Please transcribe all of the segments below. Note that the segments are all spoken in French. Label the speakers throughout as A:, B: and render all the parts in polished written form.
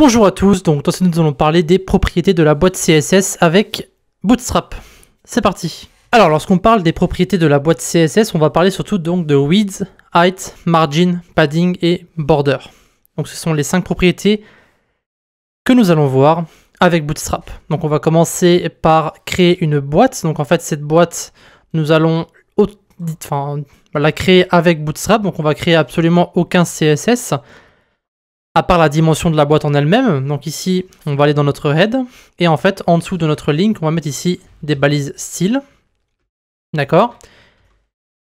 A: Bonjour à tous, donc dans cette vidéo nous allons parler des propriétés de la boîte CSS avec Bootstrap. C'est parti. Alors lorsqu'on parle des propriétés de la boîte CSS, on va parler surtout donc de width, height, margin, padding et border. Donc ce sont les 5 propriétés que nous allons voir avec Bootstrap. Donc on va commencer par créer une boîte. Donc en fait cette boîte, nous allons la créer avec Bootstrap. Donc on va créer absolument aucun CSS. À part la dimension de la boîte en elle-même. Donc ici, on va aller dans notre head. Et en fait, en dessous de notre link, on va mettre ici des balises style. D'accord.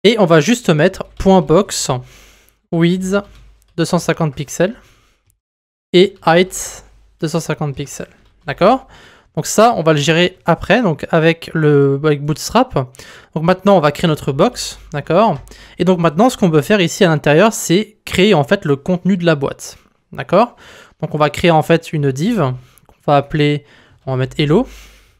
A: Et on va juste mettre .box, width 250 pixels et height 250 pixels. D'accord. Donc ça, on va le gérer après, donc avec Bootstrap. Donc maintenant, on va créer notre box. D'accord. Et donc maintenant, ce qu'on peut faire ici à l'intérieur, c'est créer en fait le contenu de la boîte. D'accord. Donc on va créer en fait une div qu'on va appeler, on va mettre hello.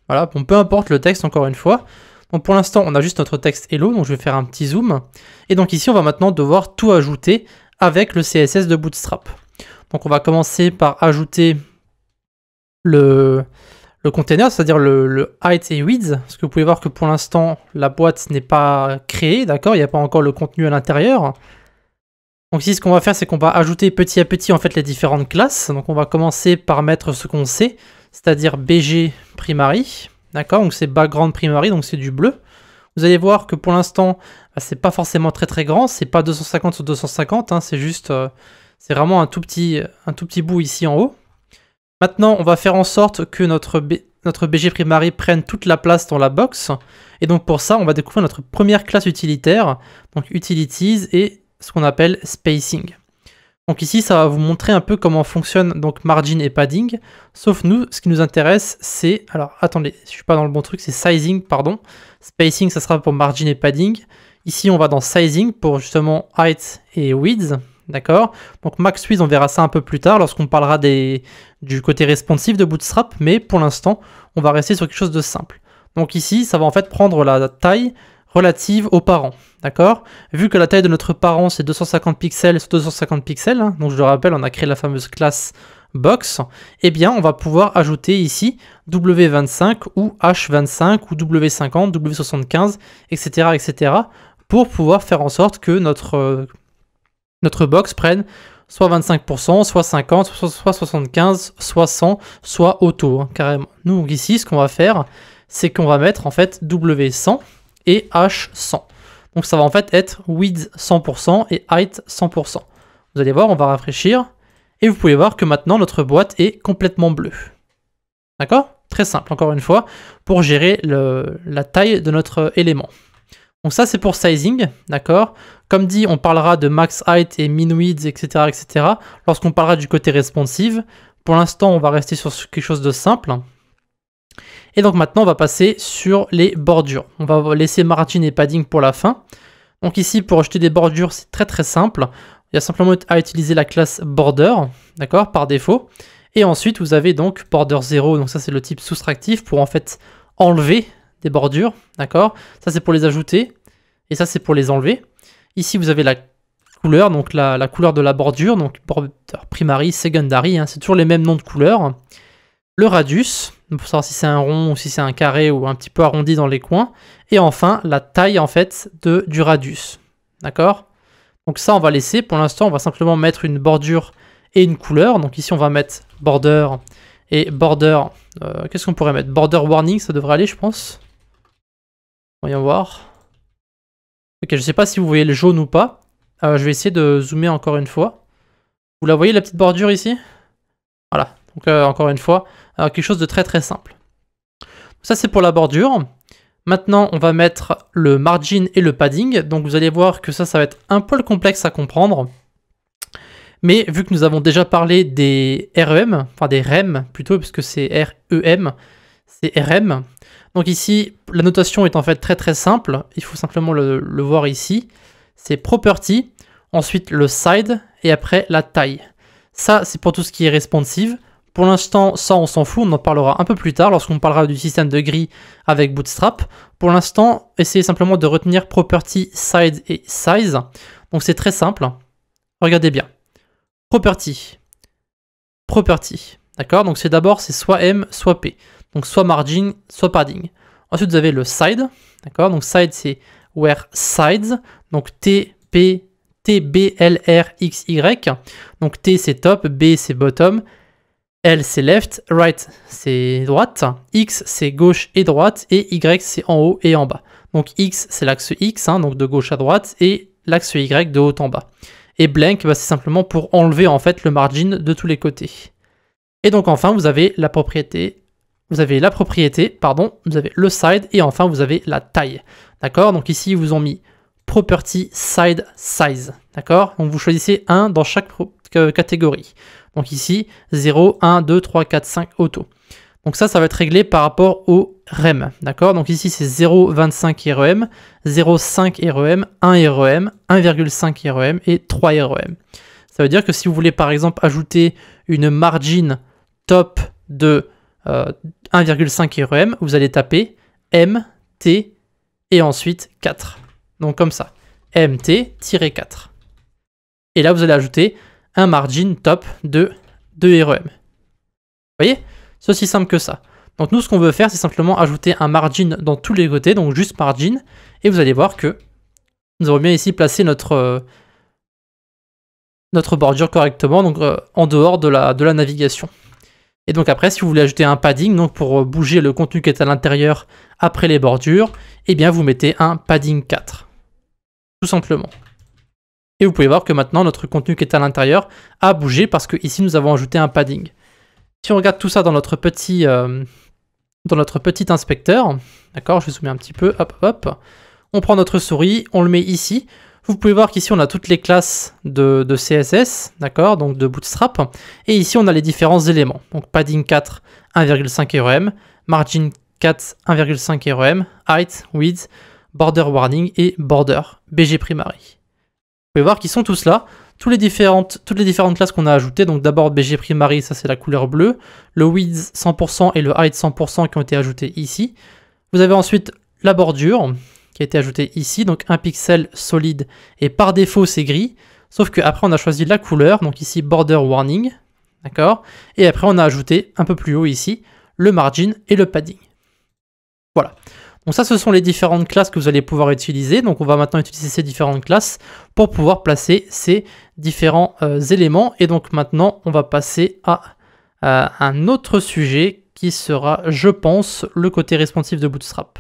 A: Voilà, bon, peu importe le texte encore une fois. Donc pour l'instant on a juste notre texte hello, donc je vais faire un petit zoom. Et donc ici on va maintenant devoir tout ajouter avec le CSS de Bootstrap. Donc on va commencer par ajouter le container, c'est-à-dire le height et width. Parce que vous pouvez voir que pour l'instant la boîte n'est pas créée, d'accord, il n'y a pas encore le contenu à l'intérieur. Donc ici, ce qu'on va faire, c'est qu'on va ajouter petit à petit en fait les différentes classes. Donc on va commencer par mettre ce qu'on sait, c'est-à-dire BG primary, d'accord. Donc c'est background primary, donc c'est du bleu. Vous allez voir que pour l'instant, c'est pas forcément très grand, c'est pas 250 sur 250, hein, c'est juste, c'est vraiment un tout petit bout ici en haut. Maintenant, on va faire en sorte que notre BG primary prenne toute la place dans la box. Et donc pour ça, on va découvrir notre première classe utilitaire, donc utilities et ce qu'on appelle spacing. Donc ici, ça va vous montrer un peu comment fonctionne donc margin et padding. Sauf nous, ce qui nous intéresse, c'est... Alors, attendez, je suis pas dans le bon truc, c'est sizing, pardon. Spacing, ça sera pour margin et padding. Ici, on va dans sizing pour justement height et width. D'accord. Donc max width, on verra ça un peu plus tard lorsqu'on parlera du côté responsive de Bootstrap. Mais pour l'instant, on va rester sur quelque chose de simple. Donc ici, ça va en fait prendre la taille relative aux parents, d'accord. Vu que la taille de notre parent c'est 250 pixels sur 250 pixels, hein, donc je le rappelle, on a créé la fameuse classe box, eh bien on va pouvoir ajouter ici W25 ou H25 ou W50, W75, etc., etc., pour pouvoir faire en sorte que notre box prenne soit 25%, soit 50%, soit 75%, soit 100%, soit auto, hein, carrément. Nous, donc ici, ce qu'on va faire, c'est qu'on va mettre en fait W100 et H100. Donc ça va en fait être width 100% et height 100%. Vous allez voir, on va rafraîchir. Et vous pouvez voir que maintenant notre boîte est complètement bleue. D'accord? Très simple, encore une fois, pour gérer la taille de notre élément. Donc ça c'est pour sizing, d'accord? Comme dit, on parlera de max height et min width, etc. etc. lorsqu'on parlera du côté responsive. Pour l'instant, on va rester sur quelque chose de simple. Et donc maintenant, on va passer sur les bordures. On va laisser margin et padding pour la fin. Donc ici, pour ajouter des bordures, c'est très simple. Il y a simplement à utiliser la classe border, d'accord, par défaut. Et ensuite, vous avez donc border 0, donc ça c'est le type soustractif pour en fait enlever des bordures, d'accord. Ça c'est pour les ajouter, et ça c'est pour les enlever. Ici, vous avez la couleur, donc la couleur de la bordure, donc border primary, secondary, hein, c'est toujours les mêmes noms de couleurs. Le radius, pour savoir si c'est un rond ou si c'est un carré ou un petit peu arrondi dans les coins. Et enfin, la taille en fait du radius. D'accord? Donc ça, on va laisser. Pour l'instant, on va simplement mettre une bordure et une couleur. Donc ici, on va mettre border et border. Qu'est-ce qu'on pourrait mettre? Border warning, ça devrait aller, je pense. Voyons voir. Ok, je ne sais pas si vous voyez le jaune ou pas. Je vais essayer de zoomer encore une fois. Vous la voyez, la petite bordure ici? Voilà. Donc encore une fois, quelque chose de très simple. Ça c'est pour la bordure. Maintenant on va mettre le margin et le padding. Donc vous allez voir que ça va être un peu complexe à comprendre. Mais vu que nous avons déjà parlé des REM, enfin des REM plutôt, puisque c'est REM, c'est RM. Donc ici, la notation est en fait très simple. Il faut simplement le voir ici. C'est property, ensuite le side et après la taille. Ça c'est pour tout ce qui est responsive. Pour l'instant, ça on s'en fout, on en parlera un peu plus tard lorsqu'on parlera du système de gris avec Bootstrap. Pour l'instant, essayez simplement de retenir property, side et size. Donc c'est très simple. Regardez bien. Property. D'accord? Donc c'est d'abord c'est soit M, soit P. Donc soit margin, soit padding. Ensuite vous avez le side. D'accord? Donc side c'est where sides. Donc T, P, T, B, L, R, X, Y. Donc T c'est top, B c'est bottom, L c'est left, right c'est droite, X c'est gauche et droite, et Y c'est en haut et en bas. Donc X c'est l'axe X, hein, donc de gauche à droite, et l'axe Y de haut en bas. Et blank, bah, c'est simplement pour enlever en fait le margin de tous les côtés. Et donc enfin vous avez la propriété, vous avez le side, et enfin vous avez la taille. D'accord? Donc ici ils vous ont mis property side size. D'accord? Donc vous choisissez un dans chaque catégorie. Donc ici 0, 1, 2, 3, 4, 5 auto. Donc ça va être réglé par rapport au REM. D'accord? Donc ici c'est 0,25 REM, 0,5 REM, 1 REM, 1,5 REM et 3 REM. Ça veut dire que si vous voulez par exemple ajouter une margin top de 1,5 REM, vous allez taper MT et ensuite 4. Donc comme ça, MT-4. Et là vous allez ajouter un margin top de 2 REM. Vous voyez? C'est aussi simple que ça. Donc nous ce qu'on veut faire c'est simplement ajouter un margin dans tous les côtés, donc juste margin, et vous allez voir que nous avons bien ici placé notre bordure correctement, donc en dehors de la navigation. Et donc après, si vous voulez ajouter un padding, donc pour bouger le contenu qui est à l'intérieur après les bordures, eh bien vous mettez un padding 4. Tout simplement. Et vous pouvez voir que maintenant notre contenu qui est à l'intérieur a bougé parce que ici nous avons ajouté un padding. Si on regarde tout ça dans notre petit inspecteur, d'accord, je vais zoomer un petit peu, hop, hop, on prend notre souris, on le met ici. Vous pouvez voir qu'ici on a toutes les classes de CSS, d'accord, donc de Bootstrap, et ici on a les différents éléments. Donc padding 4, 1,5 REM, margin 4, 1,5 REM, height, width, border warning et border BG primary. Vous pouvez voir qu'ils sont tous là, toutes les différentes classes qu'on a ajoutées. Donc d'abord BG primary, ça c'est la couleur bleue, le width 100% et le height 100% qui ont été ajoutés ici. Vous avez ensuite la bordure qui a été ajoutée ici, donc un pixel solide et par défaut c'est gris, sauf qu'après on a choisi la couleur, donc ici border warning, d'accord, et après on a ajouté un peu plus haut ici le margin et le padding. Voilà. Donc ça, ce sont les différentes classes que vous allez pouvoir utiliser. Donc on va maintenant utiliser ces différentes classes pour pouvoir placer ces différents éléments. Et donc maintenant, on va passer à un autre sujet qui sera, je pense, le côté responsive de Bootstrap.